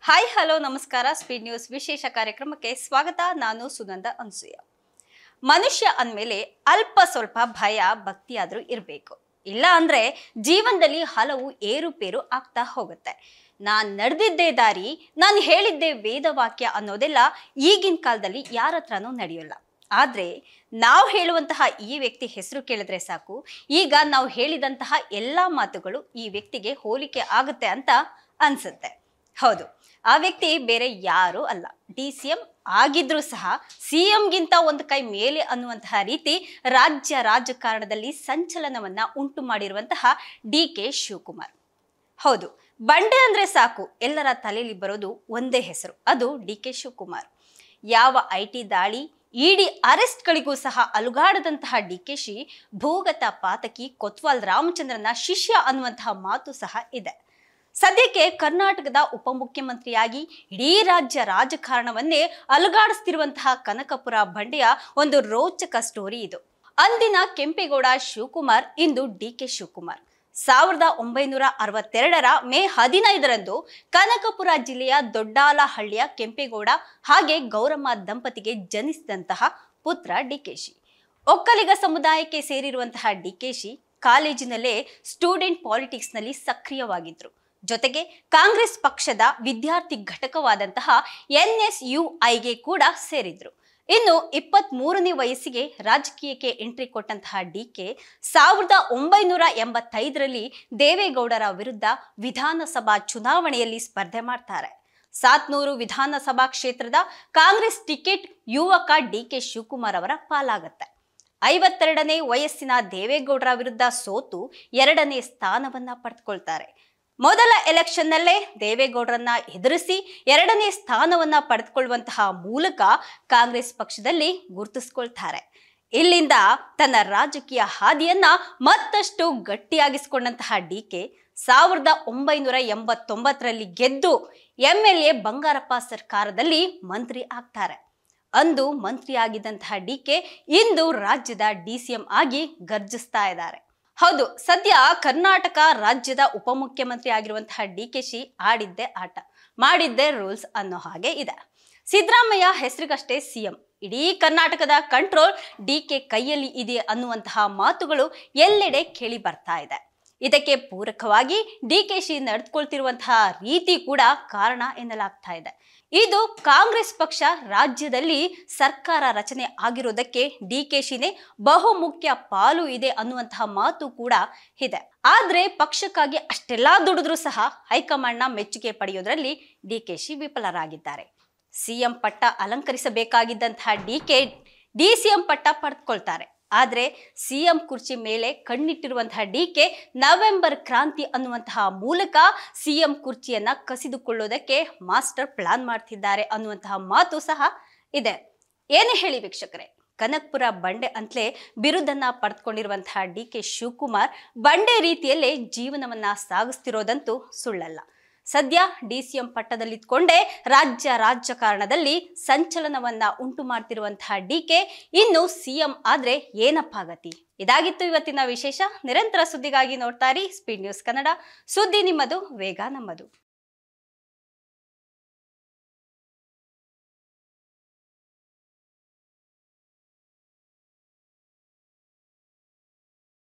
Hi hello ನಮಸ್ಕಾರ. Speed news ವಿಶೇಷ ಕಾರ್ಯಕ್ರಮಕ್ಕೆ ಸ್ವಾಗತ. ನಾನು ಸುನಂದ ಅನ್ಸೂಯ. ಮನುಷ್ಯ ಅಂದಮೇಲೆ ಅಲ್ಪ ಸ್ವಲ್ಪ ಭಯ ಭಕ್ತಿ ಆದ್ರೂ ಇರಬೇಕು. ಇಲ್ಲ ಅಂದ್ರೆ ಜೀವನದಲ್ಲಿ ಹಲವು ಏರುಪೇರು ಆಗ್ತಾ ಹೋಗುತ್ತೆ. ನಾನ್ ನಡೆದಿದ್ದೇ ದಾರಿ, ನಾನು ಹೇಳಿದ್ದೇ ವೇದವಾಕ್ಯ ಅನ್ನೋದೆಲ್ಲ ಈಗಿನ ಕಾಲದಲ್ಲಿ ಯಾರ ಹತ್ರನೂ ನಡೆಯೋಲ್ಲ. ಆದ್ರೆ ನಾವು ಹೇಳುವಂತಹ ಈ ವ್ಯಕ್ತಿ ಹೆಸರು ಕೇಳಿದ್ರೆ ಸಾಕು, ಈಗ ನಾವು ಹೇಳಿದಂತಹ ಎಲ್ಲಾ ಮಾತುಗಳು ಈ ವ್ಯಕ್ತಿಗೆ ಹೋಲಿಕೆ ಆಗುತ್ತೆ ಅಂತ ಅನ್ಸುತ್ತೆ. ಹೌದು, ಆ ವ್ಯಕ್ತಿ ಬೇರೆ ಯಾರೂ ಅಲ್ಲ, DCM ಆಗಿದ್ರೂ ಸಹ CMಗಿಂತ ಒಂದು ಕೈ ಮೇಲೆ ಅನ್ನುವಂತಹ ರೀತಿ ರಾಜ್ಯ ರಾಜಕಾರಣದಲ್ಲಿ ಸಂಚಲನವನ್ನ ಉಂಟು ಮಾಡಿರುವಂತಹ DK ಶಿವಕುಮಾರ್. ಹೌದು, ಬಂಡೆ ಅಂದ್ರೆ ಸಾಕು ಎಲ್ಲರ ತಲೆಯಲ್ಲಿ ಬರೋದು ಒಂದೇ ಹೆಸರು, ಅದು DK ಶಿವಕುಮಾರ್. ಯಾವ IT ದಾಳಿ, ED ಅರೆಸ್ಟ್ಗಳಿಗೂ ಸಹ ಅಲುಗಾಡದಂತಹ DKಶಿ ಭೂಗತ ಪಾತಕಿ ಕೊತ್ವಾಲ್ ರಾಮಚಂದ್ರನ ಶಿಷ್ಯ ಅನ್ನುವಂತಹ ಮಾತು ಸಹ ಇದೆ. ಸದ್ಯಕ್ಕೆ ಕರ್ನಾಟಕದ ಉಪಮುಖ್ಯಮಂತ್ರಿಯಾಗಿ ಇಡೀ ರಾಜ್ಯ ರಾಜಕಾರಣವನ್ನೇ ಅಲುಗಾಡಿಸ್ತಿರುವಂತಹ ಕನಕಪುರ ಬಂಡೆಯ ಒಂದು ರೋಚಕ ಸ್ಟೋರಿ ಇದು. ಅಂದಿನ ಕೆಂಪೇಗೌಡ ಶಿವಕುಮಾರ್, ಇಂದು DK ಶಿವಕುಮಾರ್. 1962ರ ಮೇ 15ರಂದು ಕನಕಪುರ ಜಿಲ್ಲೆಯ ದೊಡ್ಡಾಲಹಳ್ಳಿಯ ಕೆಂಪೇಗೌಡ ಹಾಗೆ ಗೌರಮ್ಮ ದಂಪತಿಗೆ ಜನಿಸಿದಂತಹ ಪುತ್ರ DKಶಿ. ಒಕ್ಕಲಿಗ ಸಮುದಾಯಕ್ಕೆ ಸೇರಿರುವಂತಹ DKಶಿ ಕಾಲೇಜಿನಲ್ಲೇ ಸ್ಟೂಡೆಂಟ್ ಪಾಲಿಟಿಕ್ಸ್ ನಲ್ಲಿ ಸಕ್ರಿಯವಾಗಿದ್ರು. ಜೊತೆಗೆ ಕಾಂಗ್ರೆಸ್ ಪಕ್ಷದ ವಿದ್ಯಾರ್ಥಿ ಘಟಕವಾದಂತಹ NSUIಗೆ ಕೂಡ ಸೇರಿದ್ರು. ಇನ್ನು 23ನೇ ವಯಸ್ಸಿಗೆ ರಾಜಕೀಯಕ್ಕೆ ಎಂಟ್ರಿ ಕೊಟ್ಟಂತಹ DK 1985ರಲ್ಲಿ ದೇವೇಗೌಡರ ವಿರುದ್ಧ ವಿಧಾನಸಭಾ ಚುನಾವಣೆಯಲ್ಲಿ ಸ್ಪರ್ಧೆ ಮಾಡ್ತಾರೆ. ಸಾತ್ನೂರು ವಿಧಾನಸಭಾ ಕ್ಷೇತ್ರದ ಕಾಂಗ್ರೆಸ್ ಟಿಕೆಟ್ ಯುವಕ DK ಶಿವಕುಮಾರ್ ಅವರ ಪಾಲಾಗತ್ತೆ. 52ನೇ ವಯಸ್ಸಿನ ದೇವೇಗೌಡರ ವಿರುದ್ಧ ಸೋತು 2ನೇ ಸ್ಥಾನವನ್ನ ಪಡೆದುಕೊಳ್ತಾರೆ. ಮೊದಲ ಎಲೆಕ್ಷನ್ನಲ್ಲೇ ದೇವೇಗೌಡರನ್ನ ಎದುರಿಸಿ 2ನೇ ಸ್ಥಾನವನ್ನ ಪಡೆದುಕೊಳ್ಳುವಂತಹ ಮೂಲಕ ಕಾಂಗ್ರೆಸ್ ಪಕ್ಷದಲ್ಲಿ ಗುರುತಿಸಿಕೊಳ್ತಾರೆ. ಇಲ್ಲಿಂದ ತನ್ನ ರಾಜಕೀಯ ಹಾದಿಯನ್ನ ಮತ್ತಷ್ಟು ಗಟ್ಟಿಯಾಗಿಸಿಕೊಂಡಂತಹ DK 1989ರಲ್ಲಿ ಗೆದ್ದು MLA ಬಂಗಾರಪ್ಪ ಸರ್ಕಾರದಲ್ಲಿ ಮಂತ್ರಿ ಆಗ್ತಾರೆ. ಅಂದು ಮಂತ್ರಿಯಾಗಿದ್ದಂತಹ DK ಇಂದು ರಾಜ್ಯದ DCM ಆಗಿ ಗರ್ಜಿಸ್ತಾ ಇದ್ದಾರೆ. ಹೌದು, ಸದ್ಯ ಕರ್ನಾಟಕ ರಾಜ್ಯದ ಉಪಮುಖ್ಯಮಂತ್ರಿ ಆಗಿರುವಂತಹ DKಶಿ ಆಡಿದ್ದೇ ಆಟ, ಮಾಡಿದ್ದೇ ರೂಲ್ಸ್ ಅನ್ನೋ ಹಾಗೆ ಇದೆ. ಸಿದ್ದರಾಮಯ್ಯ ಹೆಸರಿಗಷ್ಟೇ CM, ಇಡೀ ಕರ್ನಾಟಕದ ಕಂಟ್ರೋಲ್ DK ಕೈಯಲ್ಲಿ ಇದೆ ಅನ್ನುವಂತಹ ಮಾತುಗಳು ಎಲ್ಲೆಡೆ ಕೇಳಿ ಬರ್ತಾ ಇದೆ. ಇದಕ್ಕೆ ಪೂರಕವಾಗಿ DKಶಿ ನಡೆದುಕೊಳ್ತಿರುವಂತಹ ರೀತಿ ಕೂಡ ಕಾರಣ ಎನ್ನಲಾಗ್ತಾ ಇದೆ. ಇದು ಕಾಂಗ್ರೆಸ್ ಪಕ್ಷ ರಾಜ್ಯದಲ್ಲಿ ಸರ್ಕಾರ ರಚನೆ ಆಗಿರೋದಕ್ಕೆ DKಶಿನೇ ಬಹುಮುಖ್ಯ ಪಾಲು ಇದೆ ಅನ್ನುವಂತಹ ಮಾತು ಕೂಡ ಇದೆ. ಆದ್ರೆ ಪಕ್ಷಕ್ಕಾಗಿ ಅಷ್ಟೆಲ್ಲಾ ದುಡಿದ್ರೂ ಸಹ ಹೈಕಮಾಂಡ್ನ ಮೆಚ್ಚುಗೆ ಪಡೆಯೋದ್ರಲ್ಲಿ DKಶಿ ವಿಫಲರಾಗಿದ್ದಾರೆ. CM ಪಟ್ಟ ಅಲಂಕರಿಸಬೇಕಾಗಿದ್ದಂತಹ DK DCM ಪಟ್ಟ ಪಡೆದುಕೊಳ್ತಾರೆ. ಆದ್ರೆ CM ಕುರ್ಚಿ ಮೇಲೆ ಕಣ್ಣಿಟ್ಟಿರುವಂತಹ DK ನವೆಂಬರ್ ಕ್ರಾಂತಿ ಅನ್ನುವಂತಹ ಮೂಲಕ CM ಕುರ್ಚಿಯನ್ನ ಕಸಿದುಕೊಳ್ಳೋದಕ್ಕೆ ಮಾಸ್ಟರ್ ಪ್ಲಾನ್ ಮಾಡ್ತಿದ್ದಾರೆ ಅನ್ನುವಂತಹ ಮಾತು ಸಹ ಇದೆ. ಏನೇ ಹೇಳಿ ವೀಕ್ಷಕರೇ, ಕನಕಪುರ ಬಂಡೆ ಅಂತಲೇ ಬಿರುದನ್ನ ಪಡೆದುಕೊಂಡಿರುವಂತಹ DK ಶಿವಕುಮಾರ್ ಬಂಡೆ ರೀತಿಯಲ್ಲೇ ಜೀವನವನ್ನ ಸಾಗಿಸ್ತಿರೋದಂತೂ ಸುಳ್ಳಲ್ಲ. ಸದ್ಯ DCM ಪಟ್ಟದಲ್ಲಿತ್ಕೊಂಡೇ ರಾಜ್ಯ ರಾಜಕಾರಣದಲ್ಲಿ ಸಂಚಲನವನ್ನ ಉಂಟು ಮಾಡ್ತಿರುವಂತಹ DK ಇನ್ನು CM ಆದ್ರೆ ಏನಪ್ಪಾ ಗತಿ? ಇದಾಗಿತ್ತು ಇವತ್ತಿನ ವಿಶೇಷ. ನಿರಂತರ ಸುದ್ದಿಗಾಗಿ ನೋಡ್ತಾ ಇರಿ ಸ್ಪೀಡ್ ನ್ಯೂಸ್ ಕನ್ನಡ. ಸುದ್ದಿ ನಿಮ್ಮದು, ವೇಗ ನಮ್ಮದು.